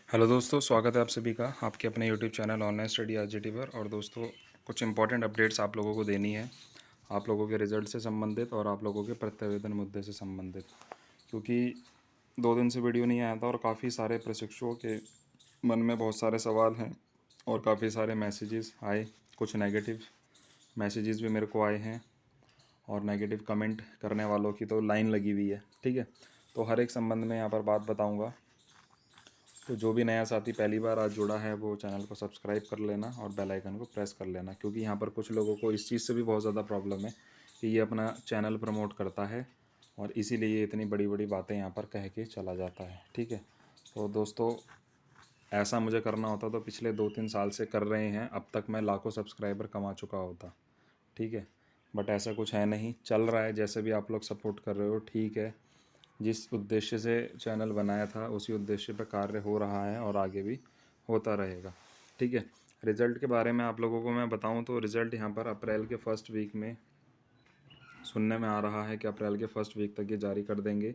Hello दोस्तों, स्वागत है आप सभी का आपके अपने YouTube channel online study RGT पर। और दोस्तों, कुछ इंपॉर्टेंट अपडेट्स आप लोगों को देनी है, आप लोगों के रिज़ल्ट से संबंधित और आप लोगों के प्रत्यावेदन मुद्दे से संबंधित। क्योंकि 2 दिन से वीडियो नहीं आया था और काफ़ी सारे प्रशिक्षुओं के मन में बहुत सारे सवाल हैं और काफ़ी सारे मैसेजेस आए। कुछ नेगेटिव मैसेजेस भी मेरे को आए हैं और नेगेटिव कमेंट करने वालों की तो लाइन लगी हुई है। ठीक है, तो हर एक संबंध में यहाँ पर बात बताऊँगा। तो जो भी नया साथी पहली बार आज जुड़ा है वो चैनल को सब्सक्राइब कर लेना और बेल आइकन को प्रेस कर लेना, क्योंकि यहाँ पर कुछ लोगों को इस चीज़ से भी बहुत ज़्यादा प्रॉब्लम है कि ये अपना चैनल प्रमोट करता है और इसीलिए ये इतनी बड़ी बड़ी बातें यहाँ पर कह के चला जाता है। ठीक है, तो दोस्तों, ऐसा मुझे करना होता तो पिछले 2-3 साल से कर रहे हैं, अब तक मैं लाखों सब्सक्राइबर कमा चुका होता। ठीक है, बट ऐसा कुछ है नहीं, चल रहा है। जैसे भी आप लोग सपोर्ट कर रहे हो ठीक है, जिस उद्देश्य से चैनल बनाया था उसी उद्देश्य पर कार्य हो रहा है और आगे भी होता रहेगा। ठीक है, रिज़ल्ट के बारे में आप लोगों को मैं बताऊं तो रिज़ल्ट यहाँ पर अप्रैल के फर्स्ट वीक में सुनने में आ रहा है कि अप्रैल के फर्स्ट वीक तक ये जारी कर देंगे,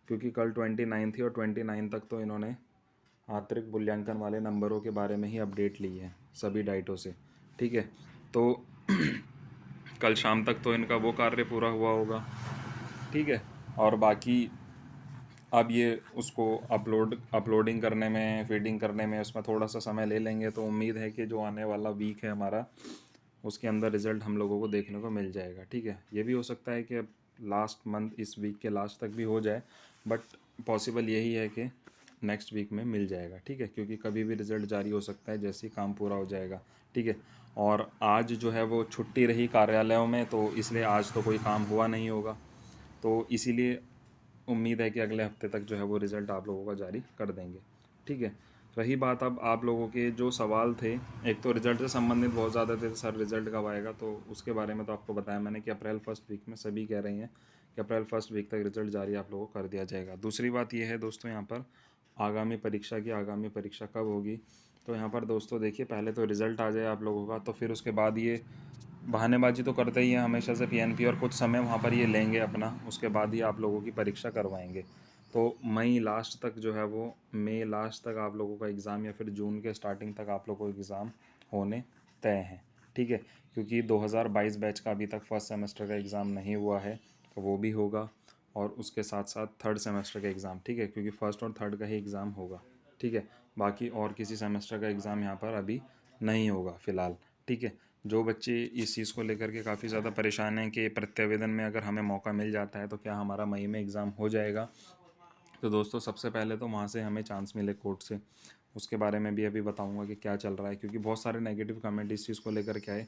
क्योंकि कल 29 थी और 29 तक तो इन्होंने आंतरिक मूल्यांकन वाले नंबरों के बारे में ही अपडेट ली है सभी डाइटों से। ठीक है, तो कल शाम तक तो इनका वो कार्य पूरा हुआ होगा। ठीक है, और बाकी अब ये उसको अपलोडिंग करने में, फीडिंग करने में उसमें थोड़ा सा समय ले लेंगे। तो उम्मीद है कि जो आने वाला वीक है हमारा, उसके अंदर रिज़ल्ट हम लोगों को देखने को मिल जाएगा। ठीक है, ये भी हो सकता है कि अब लास्ट मंथ, इस वीक के लास्ट तक भी हो जाए, बट पॉसिबल यही है कि नेक्स्ट वीक में मिल जाएगा। ठीक है, क्योंकि कभी भी रिज़ल्ट जारी हो सकता है जैसे ही काम पूरा हो जाएगा। ठीक है, और आज जो है वो छुट्टी रही कार्यालयों में, तो इसलिए आज तो कोई काम हुआ नहीं होगा। तो इसीलिए उम्मीद है कि अगले हफ्ते तक जो है वो रिज़ल्ट आप लोगों का जारी कर देंगे। ठीक है, रही बात अब आप लोगों के जो सवाल थे, एक तो रिज़ल्ट से संबंधित बहुत ज़्यादा थे, सर रिज़ल्ट कब आएगा, तो उसके बारे में तो आपको बताया मैंने कि अप्रैल फर्स्ट वीक में सभी कह रही हैं कि अप्रैल फर्स्ट वीक तक रिज़ल्ट जारी आप लोगों को कर दिया जाएगा। दूसरी बात यह है दोस्तों, यहाँ पर आगामी परीक्षा कब होगी। तो यहाँ पर दोस्तों देखिए, पहले तो रिज़ल्ट आ जाए आप लोगों का, तो फिर उसके बाद ये बहानेबाजी तो करते ही हैं हमेशा से पीएनपी, और कुछ समय वहाँ पर ये लेंगे अपना, उसके बाद ही आप लोगों की परीक्षा करवाएंगे। तो मई लास्ट तक जो है वो, मई लास्ट तक आप लोगों का एग्ज़ाम या फिर जून के स्टार्टिंग तक आप लोगों को एग्ज़ाम होने तय हैं। ठीक है, क्योंकि 2022 बैच का अभी तक फर्स्ट सेमेस्टर का एग्ज़ाम नहीं हुआ है, तो वो भी होगा। और उसके साथ साथ थर्ड सेमेस्टर का एग्ज़ाम। ठीक है, क्योंकि फर्स्ट और थर्ड का ही एग्ज़ाम होगा। ठीक है, बाकी और किसी सेमेस्टर का एग्ज़ाम यहाँ पर अभी नहीं होगा फ़िलहाल। ठीक है, जो बच्चे इस चीज़ को लेकर के काफ़ी ज़्यादा परेशान हैं कि प्रत्यावेदन में अगर हमें मौका मिल जाता है तो क्या हमारा मई में एग्ज़ाम हो जाएगा, तो दोस्तों सबसे पहले तो वहाँ से हमें चांस मिले कोर्ट से, उसके बारे में भी अभी बताऊंगा कि क्या चल रहा है। क्योंकि बहुत सारे नेगेटिव कमेंट इस चीज़ को लेकर के आए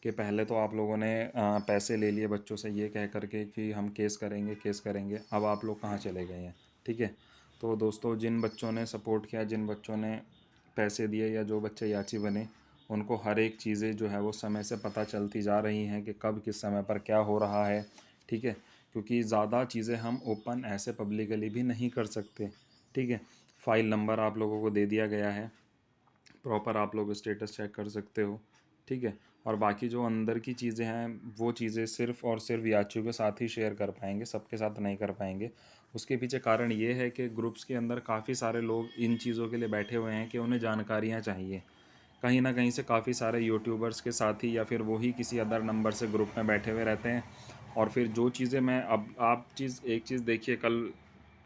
कि पहले तो आप लोगों ने पैसे ले लिए बच्चों से ये कह करके कि हम केस करेंगे, अब आप लोग कहाँ चले गए हैं। ठीक है, तो दोस्तों, जिन बच्चों ने सपोर्ट किया, जिन बच्चों ने पैसे दिए या जो बच्चे याची बने, उनको हर एक चीज़ें जो है वो समय से पता चलती जा रही हैं कि कब किस समय पर क्या हो रहा है। ठीक है, क्योंकि ज़्यादा चीज़ें हम ओपन ऐसे पब्लिकली भी नहीं कर सकते। ठीक है, फ़ाइल नंबर आप लोगों को दे दिया गया है, प्रॉपर आप लोग स्टेटस चेक कर सकते हो। ठीक है, और बाकी जो अंदर की चीज़ें हैं वो चीज़ें सिर्फ़ और सिर्फ याचियों के साथ ही शेयर कर पाएंगे, सबके साथ नहीं कर पाएंगे। उसके पीछे कारण ये है कि ग्रुप्स के अंदर काफ़ी सारे लोग इन चीज़ों के लिए बैठे हुए हैं कि उन्हें जानकारियाँ चाहिए। कहीं ना कहीं से काफ़ी सारे यूट्यूबर्स के साथी या फिर वही किसी अदर नंबर से ग्रुप में बैठे हुए रहते हैं। और फिर जो चीज़ें मैं, अब आप एक चीज़ देखिए, कल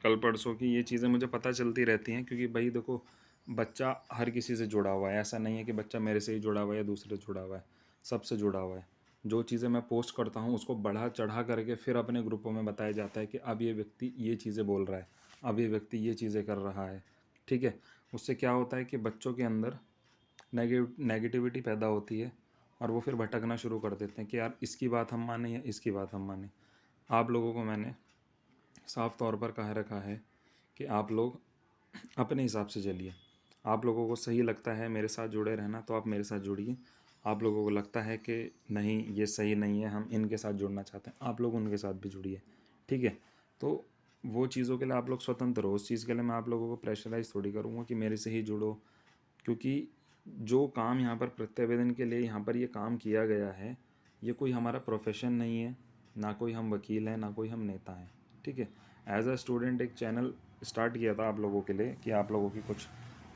कल परसों की ये चीज़ें मुझे पता चलती रहती हैं, क्योंकि भाई देखो, बच्चा हर किसी से जुड़ा हुआ है। ऐसा नहीं है कि बच्चा मेरे से ही जुड़ा हुआ है या दूसरे से जुड़ा हुआ है, सबसे जुड़ा हुआ है। जो चीज़ें मैं पोस्ट करता हूँ उसको बढ़ा चढ़ा करके फिर अपने ग्रुपों में बताया जाता है कि अब ये व्यक्ति ये चीज़ें बोल रहा है, अब ये व्यक्ति ये चीज़ें कर रहा है। ठीक है, उससे क्या होता है कि बच्चों के अंदर नेगेटिविटी पैदा होती है और वो फिर भटकना शुरू कर देते हैं कि यार इसकी बात हम माने या इसकी बात हम माने। आप लोगों को मैंने साफ तौर पर कह रखा है कि आप लोग अपने हिसाब से चलिए। आप लोगों को सही लगता है मेरे साथ जुड़े रहना तो आप मेरे साथ जुड़िए। आप लोगों को लगता है कि नहीं ये सही नहीं है, हम इनके साथ जुड़ना चाहते हैं, आप लोग उनके साथ भी जुड़िए। ठीक है, तो वो चीज़ों के लिए आप लोग स्वतंत्र हो। उस चीज़ के लिए मैं आप लोगों को प्रेशराइज़ थोड़ी करूँगा कि मेरे से ही जुड़ो। क्योंकि जो काम यहाँ पर प्रत्यावेदन के लिए यहाँ पर ये काम किया गया है, ये कोई हमारा प्रोफेशन नहीं है, ना कोई हम वकील हैं, ना कोई हम नेता हैं। ठीक है, एज अ स्टूडेंट एक चैनल स्टार्ट किया था आप लोगों के लिए कि आप लोगों की कुछ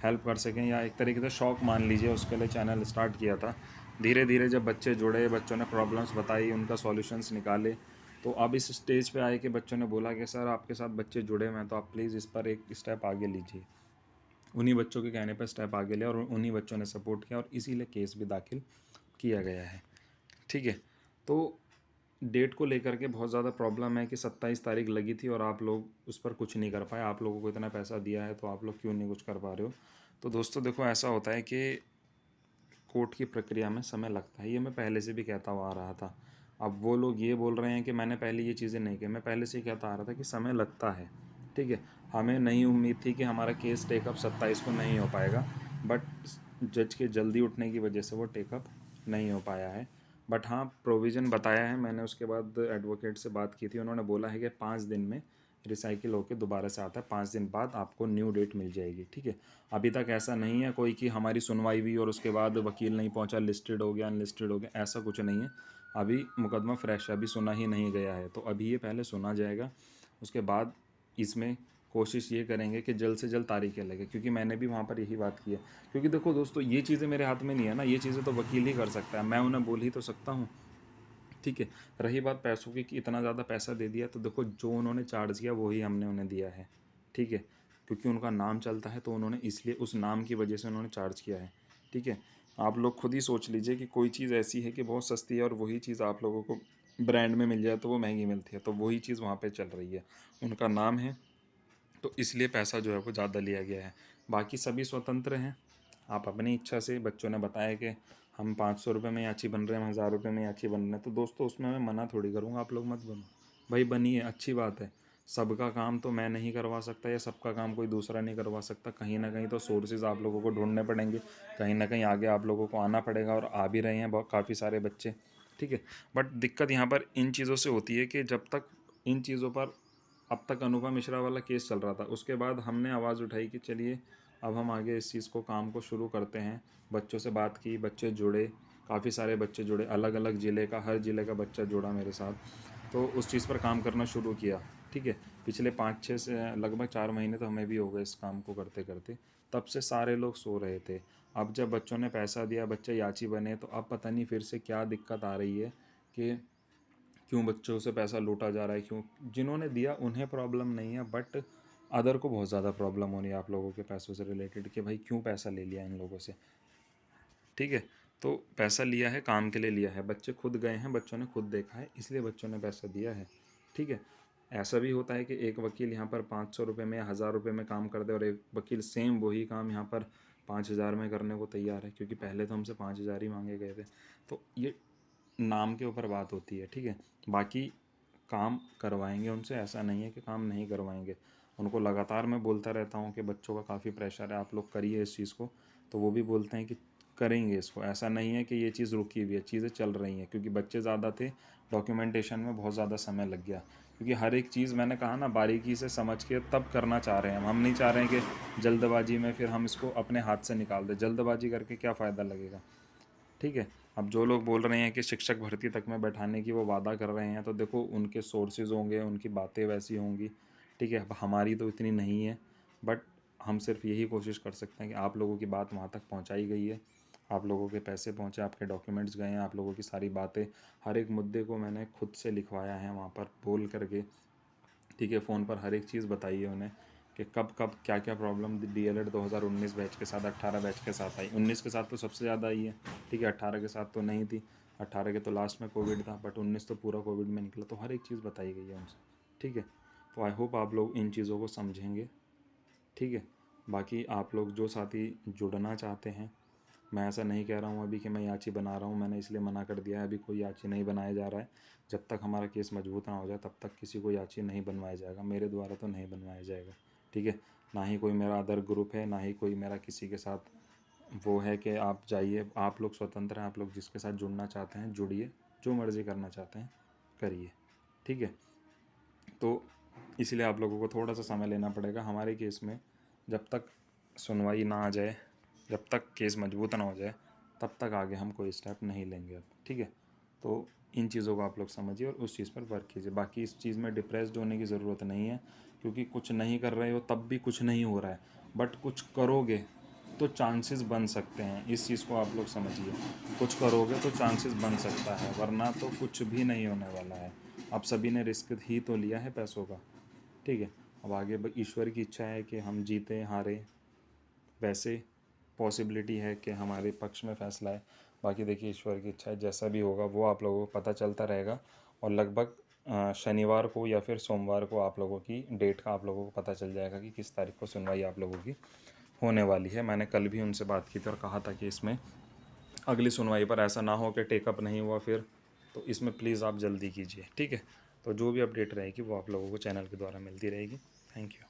हेल्प कर सकें, या एक तरीके से शौक मान लीजिए, उसके लिए चैनल स्टार्ट किया था। धीरे धीरे जब बच्चे जुड़े, बच्चों ने प्रॉब्लम्स बताई, उनका सॉल्यूशंस निकाले, तो अब इस स्टेज पे आए कि बच्चों ने बोला कि सर आपके साथ बच्चे जुड़े हुए हैं, तो आप प्लीज़ इस पर एक स्टेप आगे लीजिए। उन्हीं बच्चों के कहने पर स्टेप आगे लिया और उन्हीं बच्चों ने सपोर्ट किया, और इसीलिए केस भी दाखिल किया गया है। ठीक है। तो डेट को लेकर के बहुत ज़्यादा प्रॉब्लम है कि 27 तारीख लगी थी और आप लोग उस पर कुछ नहीं कर पाए। आप लोगों को इतना पैसा दिया है तो आप लोग क्यों नहीं कुछ कर पा रहे हो। तो दोस्तों देखो, ऐसा होता है कि कोर्ट की प्रक्रिया में समय लगता है, ये मैं पहले से भी कहता हुआ आ रहा था। अब वो लोग ये बोल रहे हैं कि मैंने पहले ये चीज़ें नहीं की, मैं पहले से ही कहता आ रहा था कि समय लगता है। ठीक है। हमें नहीं उम्मीद थी कि हमारा केस टेकअप 27 को नहीं हो पाएगा, बट जज के जल्दी उठने की वजह से वो टेकअप नहीं हो पाया है। बट हाँ, प्रोविज़न बताया है मैंने, उसके बाद एडवोकेट से बात की थी, उन्होंने बोला है कि 5 दिन में रिसाइकिल होकर दोबारा से आता है, 5 दिन बाद आपको न्यू डेट मिल जाएगी। ठीक है। अभी तक ऐसा नहीं है कोई कि हमारी सुनवाई हुई और उसके बाद वकील नहीं पहुंचा, लिस्टेड हो गया, अनलिस्टेड हो गया, ऐसा कुछ नहीं है। अभी मुकदमा फ्रेश है, अभी सुना ही नहीं गया है, तो अभी ये पहले सुना जाएगा, उसके बाद इसमें कोशिश ये करेंगे कि जल्द से जल्द तारीखें लगे, क्योंकि मैंने भी वहाँ पर यही बात की है। क्योंकि देखो दोस्तों, ये चीज़ें मेरे हाथ में नहीं है ना, ये चीज़ें तो वकील ही कर सकता है, मैं उन्हें बोल ही तो सकता हूँ। ठीक है। रही बात पैसों की कि इतना ज़्यादा पैसा दे दिया, तो देखो जो उन्होंने चार्ज किया वही हमने उन्हें दिया है। ठीक है। क्योंकि उनका नाम चलता है तो उन्होंने इसलिए उस नाम की वजह से उन्होंने चार्ज किया है। ठीक है। आप लोग खुद ही सोच लीजिए कि कोई चीज़ ऐसी है कि बहुत सस्ती है और वही चीज़ आप लोगों को ब्रांड में मिल जाए तो वो महंगी मिलती है, तो वही चीज़ वहाँ पे चल रही है, उनका नाम है, तो इसलिए पैसा जो है वो ज़्यादा लिया गया है। बाकी सभी स्वतंत्र हैं, आप अपनी इच्छा से, बच्चों ने बताया कि हम 500 रुपये में याची बन रहे हैं, हम 1000 रुपये में याची बन रहे हैं, तो दोस्तों उसमें मैं मना थोड़ी करूँगा, आप लोग मत बनो। भाई बनिए, अच्छी बात है। सबका काम तो मैं नहीं करवा सकता या सबका काम कोई दूसरा नहीं करवा सकता, कहीं ना कहीं तो सोर्सेज आप लोगों को ढूंढने पड़ेंगे, कहीं ना कहीं आगे आप लोगों को आना पड़ेगा, और आ भी रहे हैं बहुत काफ़ी सारे बच्चे। ठीक है। बट दिक्कत यहाँ पर इन चीज़ों से होती है कि जब तक इन चीज़ों पर, अब तक अनुपम मिश्रा वाला केस चल रहा था, उसके बाद हमने आवाज़ उठाई कि चलिए अब हम आगे इस चीज़ को, काम को शुरू करते हैं। बच्चों से बात की, बच्चे जुड़े, काफ़ी सारे बच्चे जुड़े, अलग अलग ज़िले का, हर ज़िले का बच्चा जुड़ा मेरे साथ, तो उस चीज़ पर काम करना शुरू किया। ठीक है। पिछले 5-6 से लगभग 4 महीने तो हमें भी हो गए इस काम को करते करते। तब से सारे लोग सो रहे थे। अब जब बच्चों ने पैसा दिया, बच्चे याची बने, तो अब पता नहीं फिर से क्या दिक्कत आ रही है कि क्यों बच्चों से पैसा लूटा जा रहा है, क्यों। जिन्होंने दिया उन्हें प्रॉब्लम नहीं है, बट अदर को बहुत ज़्यादा प्रॉब्लम हो रही है आप लोगों के पैसों से रिलेटेड, कि भाई क्यों पैसा ले लिया इन लोगों से। ठीक है। तो पैसा लिया है, काम के लिए लिया है, बच्चे खुद गए हैं, बच्चों ने खुद देखा है, इसलिए बच्चों ने पैसा दिया है। ठीक है। ऐसा भी होता है कि एक वकील यहाँ पर 500 रुपये में या 1000 रुपये में काम कर दे, और एक वकील सेम वही काम यहाँ पर 5000 में करने को तैयार है, क्योंकि पहले तो हमसे 5000 ही मांगे गए थे। तो ये नाम के ऊपर बात होती है। ठीक है। बाकी काम करवाएंगे उनसे, ऐसा नहीं है कि काम नहीं करवाएंगे। उनको लगातार मैं बोलता रहता हूँ कि बच्चों का काफ़ी प्रेशर है, आप लोग करिए इस चीज़ को, तो वो भी बोलते हैं कि करेंगे इसको। ऐसा नहीं है कि ये चीज़ रुकी हुई है, चीज़ें चल रही हैं, क्योंकि बच्चे ज़्यादा थे, डॉक्यूमेंटेशन में बहुत ज़्यादा समय लग गया, क्योंकि हर एक चीज़ मैंने कहा ना बारीकी से समझ के तब करना चाह रहे हैं हम नहीं चाह रहे हैं कि जल्दबाजी में फिर हम इसको अपने हाथ से निकाल दें। जल्दबाजी करके क्या फ़ायदा लगेगा। ठीक है। अब जो लोग बोल रहे हैं कि शिक्षक भर्ती तक में बैठाने की वो वादा कर रहे हैं, तो देखो उनके सोर्सेज होंगे, उनकी बातें वैसी होंगी। ठीक है। अब हमारी तो इतनी नहीं है, बट हम सिर्फ यही कोशिश कर सकते हैं कि आप लोगों की बात वहाँ तक पहुँचाई गई है, आप लोगों के पैसे पहुँचे, आपके डॉक्यूमेंट्स गए हैं, आप लोगों की सारी बातें, हर एक मुद्दे को मैंने खुद से लिखवाया है वहाँ पर बोल करके। ठीक है। फ़ोन पर हर एक चीज़ बताइए उन्हें कि कब कब क्या क्या प्रॉब्लम डीएलएड 2019 बैच के साथ, 18 बैच के साथ आई। 19 के साथ तो सबसे ज़्यादा आई है। ठीक है। 18 के साथ तो नहीं थी, 18 के तो लास्ट में कोविड था, बट 19 तो पूरा कोविड में निकला, तो हर एक चीज़ बताई गई है उनसे। ठीक है। तो आई होप आप लोग इन चीज़ों को समझेंगे। ठीक है। बाकी आप लोग जो साथी जुड़ना चाहते हैं, मैं ऐसा नहीं कह रहा हूँ अभी कि मैं याची बना रहा हूँ, मैंने इसलिए मना कर दिया है, अभी कोई याची नहीं बनाया जा रहा है। जब तक हमारा केस मजबूत ना हो जाए तब तक किसी को याची नहीं बनवाया जाएगा, मेरे द्वारा तो नहीं बनवाया जाएगा। ठीक है। ना ही कोई मेरा अदर ग्रुप है, ना ही कोई मेरा किसी के साथ वो है कि आप जाइए, आप लोग स्वतंत्र हैं, आप लोग जिसके साथ जुड़ना चाहते हैं जुड़िए, जो मर्ज़ी करना चाहते हैं करिए। ठीक है। तो इसलिए आप लोगों को थोड़ा सा समय लेना पड़ेगा हमारे केस में। जब तक सुनवाई ना आ जाए, जब तक केस मजबूत ना हो जाए, तब तक आगे हम कोई स्टेप नहीं लेंगे अब। ठीक है। तो इन चीज़ों को आप लोग समझिए और उस चीज़ पर वर्क कीजिए। बाकी इस चीज़ में डिप्रेस्ड होने की ज़रूरत नहीं है, क्योंकि कुछ नहीं कर रहे हो तब भी कुछ नहीं हो रहा है, बट कुछ करोगे तो चांसेस बन सकते हैं, इस चीज़ को आप लोग समझिए। कुछ करोगे तो चांसेस बन सकता है, वरना तो कुछ भी नहीं होने वाला है। आप सभी ने रिस्क ही तो लिया है पैसों का, ठीक है। अब आगे ईश्वर की इच्छा है कि हम जीते हारे, वैसे पॉसिबिलिटी है कि हमारे पक्ष में फैसला है। बाकी देखिए ईश्वर की इच्छा है, जैसा भी होगा वो आप लोगों को पता चलता रहेगा। और लगभग शनिवार को या फिर सोमवार को आप लोगों की डेट का आप लोगों को पता चल जाएगा कि किस तारीख को सुनवाई आप लोगों की होने वाली है। मैंने कल भी उनसे बात की थी और कहा था कि इसमें अगली सुनवाई पर ऐसा ना हो कि टेकअप नहीं हुआ फिर, तो इसमें प्लीज़ आप जल्दी कीजिए, ठीक है। तो जो भी अपडेट रहेगी वो आप लोगों को चैनल के द्वारा मिलती रहेगी। Thank you.